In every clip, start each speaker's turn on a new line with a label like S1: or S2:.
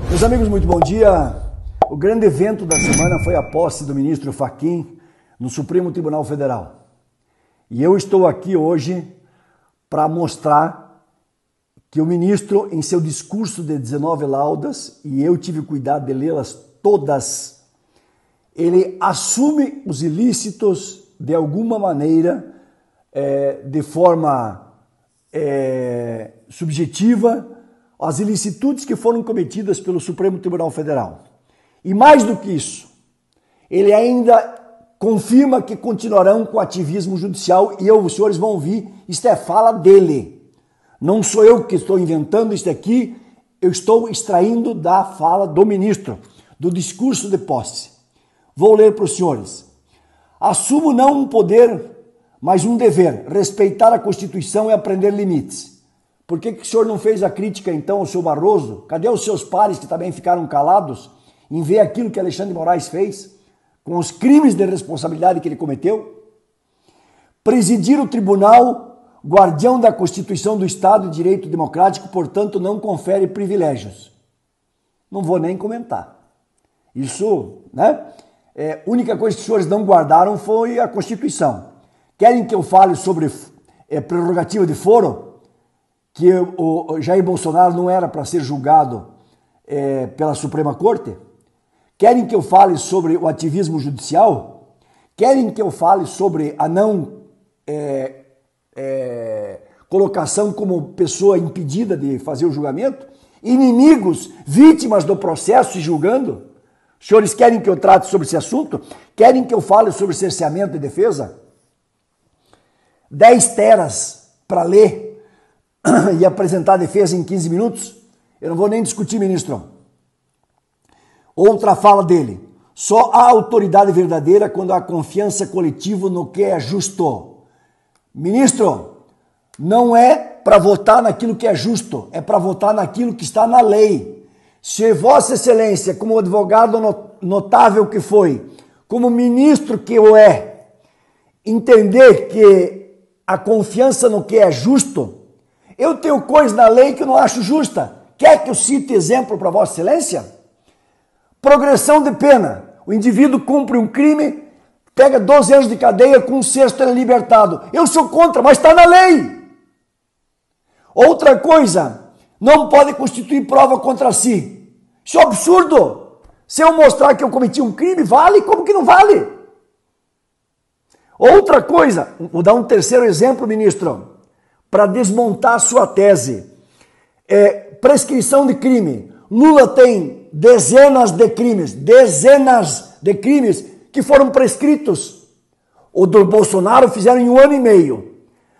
S1: Meus amigos, muito bom dia. O grande evento da semana foi a posse do ministro Fachin no Supremo Tribunal Federal. E eu estou aqui hoje para mostrar que o ministro, em seu discurso de 19 laudas, e eu tive cuidado de lê-las todas, ele assume os ilícitos de alguma maneira, de forma subjetiva, as ilicitudes que foram cometidas pelo Supremo Tribunal Federal. E mais do que isso, ele ainda confirma que continuarão com o ativismo judicial e os senhores vão ouvir, isto é fala dele. Não sou eu que estou inventando isto aqui, eu estou extraindo da fala do ministro, do discurso de posse. Vou ler para os senhores. Assumo não um poder, mas um dever, respeitar a Constituição e aprender limites. Por que o senhor não fez a crítica, então, ao senhor Barroso? Cadê os seus pares que também ficaram calados em ver aquilo que Alexandre de Moraes fez, com os crimes de responsabilidade que ele cometeu? Presidir o tribunal, guardião da Constituição do Estado e direito democrático, portanto, não confere privilégios. Não vou nem comentar. Isso, né? A única coisa que os senhores não guardaram foi a Constituição. Querem que eu fale sobre prerrogativa de foro? Que o Jair Bolsonaro não era para ser julgado pela Suprema Corte? Querem que eu fale sobre o ativismo judicial? Querem que eu fale sobre a não colocação como pessoa impedida de fazer o julgamento? Inimigos, vítimas do processo se julgando? Os senhores querem que eu trate sobre esse assunto? Querem que eu fale sobre cerceamento e defesa? 10 teras para ler e apresentar a defesa em 15 minutos? Eu não vou nem discutir, ministro. Outra fala dele. Só há autoridade verdadeira quando há confiança coletiva no que é justo. Ministro, não é para votar naquilo que é justo, é para votar naquilo que está na lei. Se Vossa Excelência, como advogado notável que foi, como ministro que o é, entender que a confiança no que é justo, eu tenho coisa na lei que eu não acho justa. Quer que eu cite exemplo para Vossa Excelência? Progressão de pena. O indivíduo cumpre um crime, pega 12 anos de cadeia, com um sexto ele é libertado. Eu sou contra, mas está na lei. Outra coisa, não pode constituir prova contra si. Isso é um absurdo. Se eu mostrar que eu cometi um crime, vale? Como que não vale? Outra coisa, vou dar um terceiro exemplo, ministro, para desmontar a sua tese. Prescrição de crime. Lula tem dezenas de crimes que foram prescritos. O do Bolsonaro fizeram em 1 ano e meio.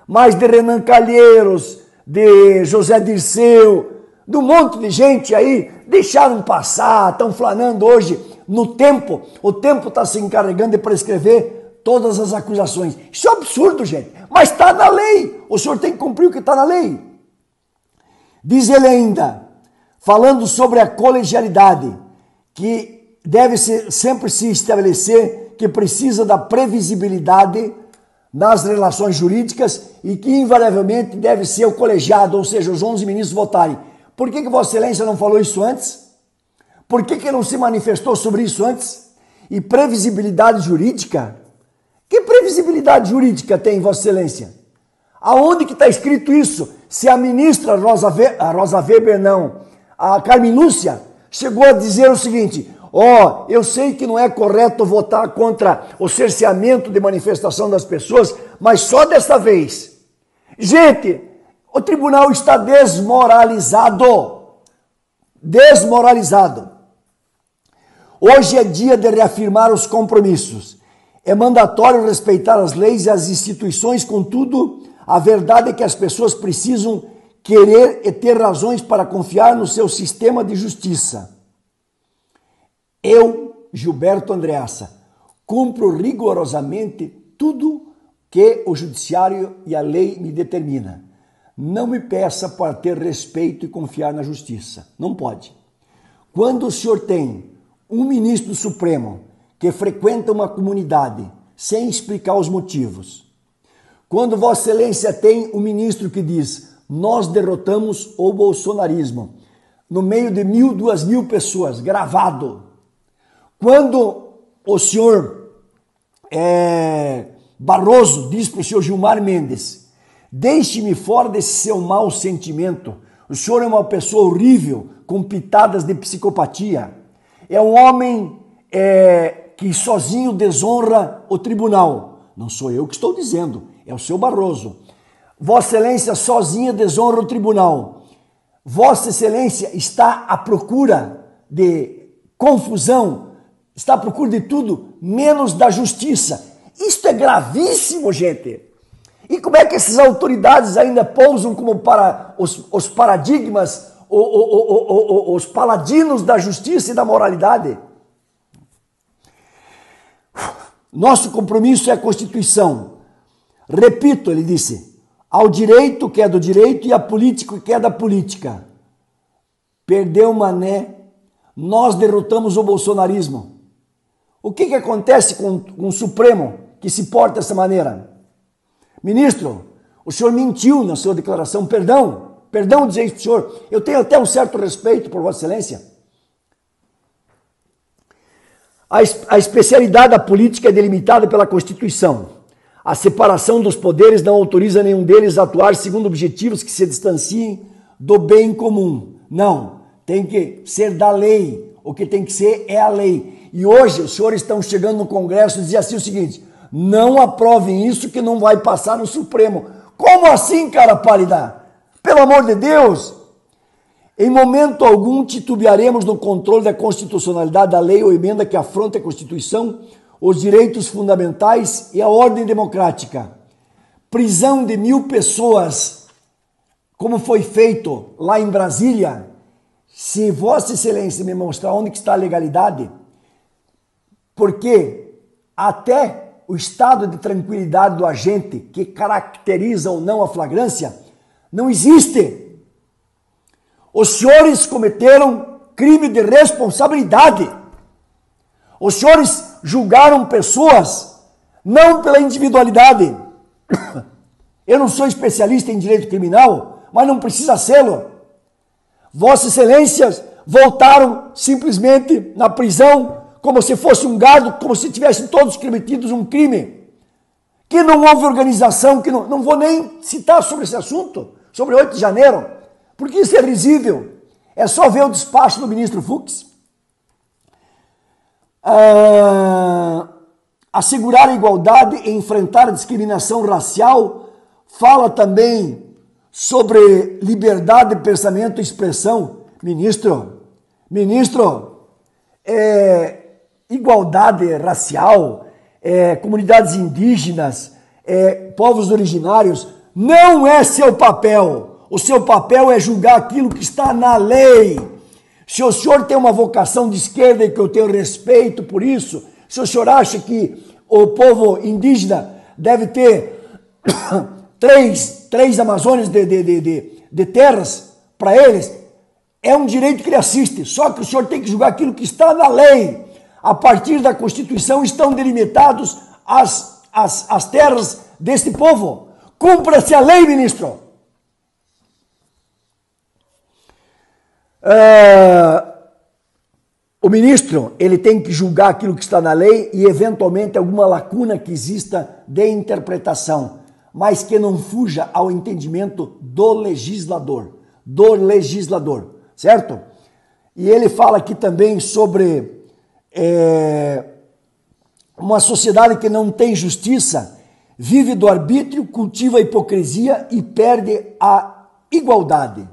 S1: Mas de Renan Calheiros, de José Dirceu, de um monte de gente aí, deixaram passar, estão flanando hoje no tempo. O tempo está se encarregando de prescrever todas as acusações. Isso é um absurdo, gente. Mas está na lei. O senhor tem que cumprir o que está na lei. Diz ele ainda, falando sobre a colegialidade, que deve sempre se estabelecer que precisa da previsibilidade nas relações jurídicas e que invariavelmente deve ser o colegiado, ou seja, os 11 ministros votarem. Por que Vossa Excelência não falou isso antes? Por que não se manifestou sobre isso antes? E previsibilidade jurídica? Que previsibilidade jurídica tem, Vossa Excelência? Aonde que está escrito isso? Se a ministra a Carmen Lúcia, chegou a dizer o seguinte, eu sei que não é correto votar contra o cerceamento de manifestação das pessoas, mas só desta vez. Gente, o tribunal está desmoralizado. Desmoralizado. Hoje é dia de reafirmar os compromissos. É mandatório respeitar as leis e as instituições, contudo, a verdade é que as pessoas precisam querer e ter razões para confiar no seu sistema de justiça. Eu, Gilberto Andreassa, cumpro rigorosamente tudo que o judiciário e a lei me determina. Não me peça para ter respeito e confiar na justiça. Não pode. Quando o senhor tem um ministro do Supremo que frequenta uma comunidade sem explicar os motivos, quando Vossa Excelência tem um ministro que diz nós derrotamos o bolsonarismo, no meio de 1.000, 2.000 pessoas, gravado. Quando o senhor Barroso diz para o senhor Gilmar Mendes: deixe-me fora desse seu mau sentimento, o senhor é uma pessoa horrível, com pitadas de psicopatia, é um homem que sozinho desonra o tribunal. Não sou eu que estou dizendo, é o seu Barroso. Vossa Excelência sozinha desonra o tribunal. Vossa Excelência está à procura de confusão, está à procura de tudo, menos da justiça. Isto é gravíssimo, gente. E como é que essas autoridades ainda pousam como para os paradigmas, os paladinos da justiça e da moralidade? Nosso compromisso é a Constituição. Repito, ele disse, ao direito que é do direito e a política que é da política. Perdeu Mané, nós derrotamos o bolsonarismo. O que acontece com o Supremo que se porta dessa maneira? Ministro, o senhor mentiu na sua declaração, perdão dizer isso para o senhor, eu tenho até um certo respeito por Vossa Excelência. A especialidade da política é delimitada pela Constituição. A separação dos poderes não autoriza nenhum deles a atuar segundo objetivos que se distanciem do bem comum. Não, tem que ser da lei. O que tem que ser é a lei. E hoje os senhores estão chegando no Congresso e dizem assim o seguinte: não aprovem isso que não vai passar no Supremo. Como assim, cara pálida? Pelo amor de Deus! Em momento algum titubearemos no controle da constitucionalidade da lei ou emenda que afronte a Constituição, os direitos fundamentais e a ordem democrática. Prisão de 1.000 pessoas, como foi feito lá em Brasília, se Vossa Excelência me mostrar onde que está a legalidade, porque até o estado de tranquilidade do agente, que caracteriza ou não a flagrância, não existe. Os senhores cometeram crime de responsabilidade. Os senhores julgaram pessoas não pela individualidade. Eu não sou especialista em direito criminal, mas não precisa sê-lo. Vossas Excelências voltaram simplesmente na prisão como se fosse um gado, como se tivessem todos cometidos um crime. Que não houve organização, que não vou nem citar sobre esse assunto, sobre 8 de janeiro, porque isso é risível. É só ver o despacho do ministro Fux. Assegurar a igualdade e enfrentar a discriminação racial, fala também sobre liberdade de pensamento e expressão. Ministro, igualdade racial, comunidades indígenas, povos originários, não é seu papel. O seu papel é julgar aquilo que está na lei. Se o senhor tem uma vocação de esquerda e que eu tenho respeito por isso, se o senhor acha que o povo indígena deve ter três Amazônias de terras para eles, é um direito que ele assiste. Só que o senhor tem que julgar aquilo que está na lei. A partir da Constituição estão delimitados as terras deste povo. Cumpra-se a lei, ministro. O ministro, ele tem que julgar aquilo que está na lei e eventualmente alguma lacuna que exista de interpretação, mas que não fuja ao entendimento do legislador, certo? E ele fala aqui também sobre uma sociedade que não tem justiça, vive do arbítrio, cultiva a hipocrisia e perde a igualdade.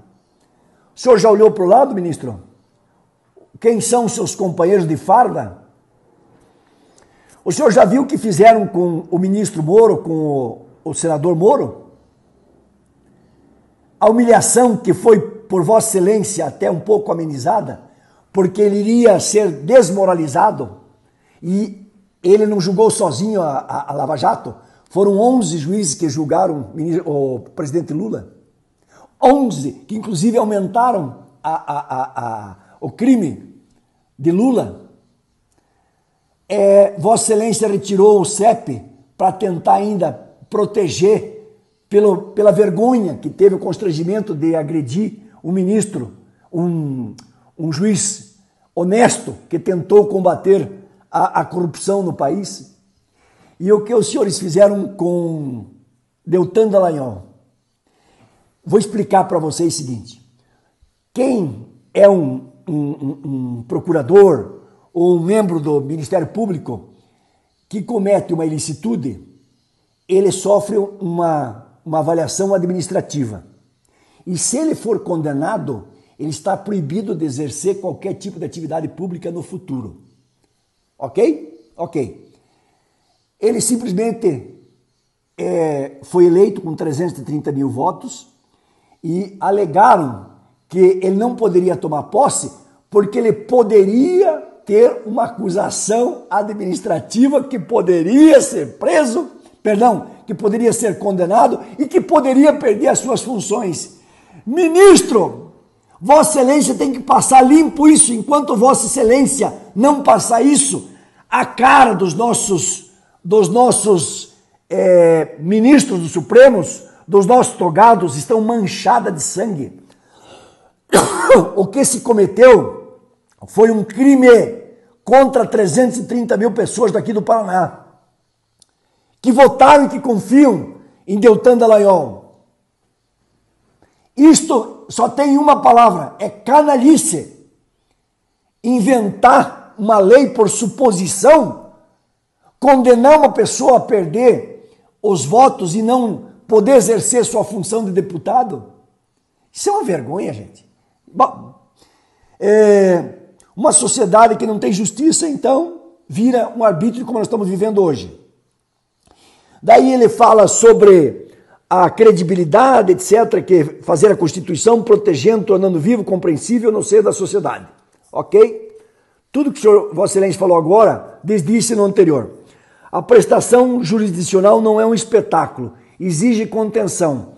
S1: O senhor já olhou para o lado, ministro? Quem são seus companheiros de farda? O senhor já viu o que fizeram com o ministro Moro, com o senador Moro? A humilhação que foi por Vossa Excelência até um pouco amenizada, porque ele iria ser desmoralizado e ele não julgou sozinho a Lava Jato. Foram 11 juízes que julgaram o presidente Lula. 11, que inclusive aumentaram o crime de Lula. Vossa Excelência retirou o CEP para tentar ainda proteger pela vergonha que teve o constrangimento de agredir um ministro, um juiz honesto que tentou combater a corrupção no país. E o que os senhores fizeram com Deltan Dallagnol? Vou explicar para vocês o seguinte. Quem é um procurador ou um membro do Ministério Público que comete uma ilicitude, ele sofre uma avaliação administrativa. E se ele for condenado, ele está proibido de exercer qualquer tipo de atividade pública no futuro. Ok? Ok. Ele simplesmente foi eleito com 330 mil votos e alegaram que ele não poderia tomar posse porque ele poderia ter uma acusação administrativa, que poderia ser preso, que poderia ser condenado e que poderia perder as suas funções. Ministro, Vossa Excelência tem que passar limpo isso. Enquanto Vossa Excelência não passar isso, a cara dos nossos ministros do Supremos, dos nossos togados, estão manchadas de sangue. O que se cometeu foi um crime contra 330 mil pessoas daqui do Paraná, que votaram e que confiam em Deltan Dallagnol. Isto só tem uma palavra, é canalice. Inventar uma lei por suposição, condenar uma pessoa a perder os votos e não poder exercer sua função de deputado. Isso é uma vergonha, gente. Bom, uma sociedade que não tem justiça, então, vira um arbítrio como nós estamos vivendo hoje. Daí ele fala sobre a credibilidade, etc., que fazer a Constituição protegendo, tornando vivo, compreensível no seio da sociedade. Ok? Tudo que o senhor, Vossa Excelência, falou agora, disse no anterior. A prestação jurisdicional não é um espetáculo, exige contenção.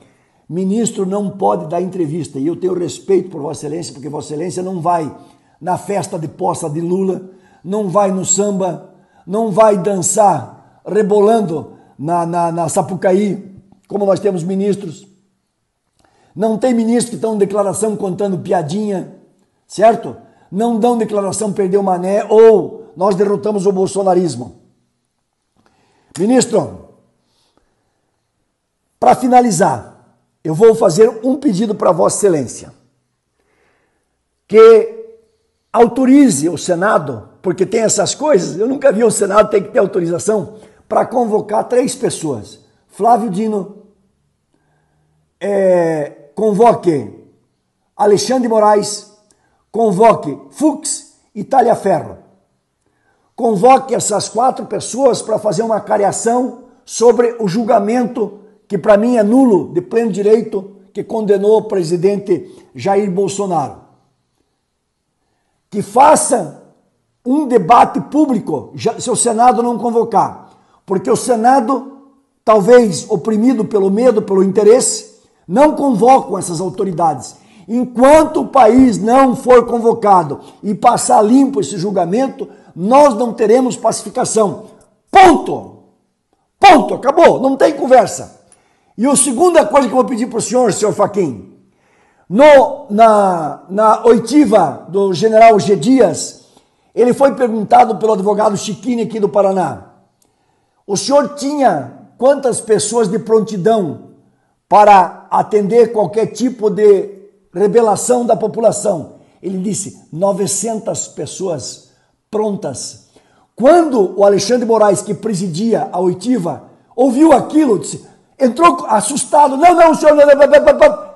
S1: Ministro não pode dar entrevista, e eu tenho respeito por Vossa Excelência, porque Vossa Excelência não vai na festa de posse de Lula, não vai no samba, não vai dançar rebolando na Sapucaí, como nós temos ministros. Não tem ministros que dão declaração contando piadinha, certo? Não dão declaração perder o mané ou nós derrotamos o bolsonarismo. Ministro, para finalizar, eu vou fazer um pedido para Vossa Excelência, que autorize o Senado, porque tem essas coisas, eu nunca vi o Senado ter que ter autorização para convocar 3 pessoas. Flávio Dino, convoque Alexandre Moraes, convoque Fux e Talhaferro. Convoque essas 4 pessoas para fazer uma cariação sobre o julgamento, que para mim é nulo, de pleno direito, que condenou o presidente Jair Bolsonaro. Que faça um debate público, se o Senado não convocar, porque o Senado, talvez oprimido pelo medo, pelo interesse, não convocam essas autoridades. Enquanto o país não for convocado e passar limpo esse julgamento, nós não teremos pacificação. Ponto! Ponto! Acabou! Não tem conversa. E a segunda coisa que eu vou pedir para o senhor Fachin, na oitiva do general G. Dias, ele foi perguntado pelo advogado Chiquini aqui do Paraná, o senhor tinha quantas pessoas de prontidão para atender qualquer tipo de rebelação da população? Ele disse 900 pessoas prontas. Quando o Alexandre Moraes, que presidia a oitiva, ouviu aquilo, entrou assustado, não, senhor, não.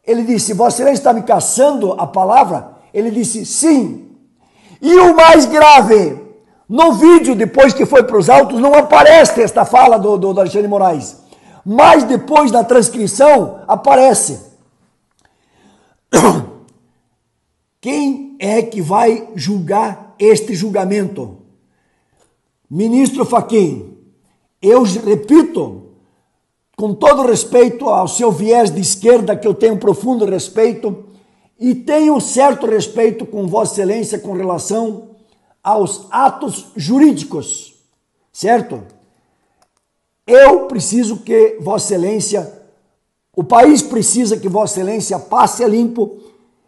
S1: Ele disse, Vossa Excelência está me caçando a palavra? Ele disse, sim. E o mais grave, no vídeo, depois que foi para os autos, não aparece esta fala do Alexandre Moraes. Mas depois, na transcrição, aparece. Quem é que vai julgar este julgamento? Ministro Fachin, eu repito, com todo respeito ao seu viés de esquerda, que eu tenho profundo respeito, e tenho certo respeito com Vossa Excelência com relação aos atos jurídicos, certo? Eu preciso que Vossa Excelência, o país precisa que Vossa Excelência passe a limpo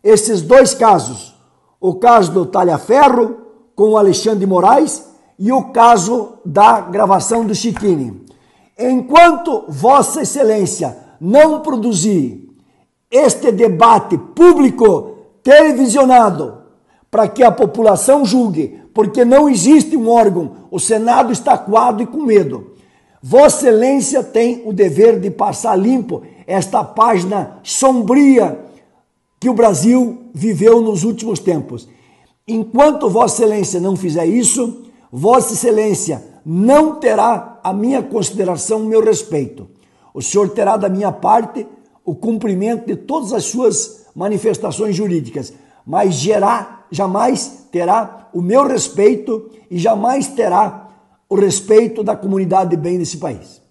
S1: esses dois casos, o caso do Talhaferro com o Alexandre de Moraes e o caso da gravação do Chiquini. Enquanto Vossa Excelência não produzir este debate público televisionado para que a população julgue, porque não existe um órgão, o Senado está acuado e com medo. Vossa Excelência tem o dever de passar limpo esta página sombria que o Brasil viveu nos últimos tempos. Enquanto Vossa Excelência não fizer isso, Vossa Excelência não terá a minha consideração, o meu respeito. O senhor terá da minha parte o cumprimento de todas as suas manifestações jurídicas, mas jamais terá o meu respeito e jamais terá o respeito da comunidade de bem desse país.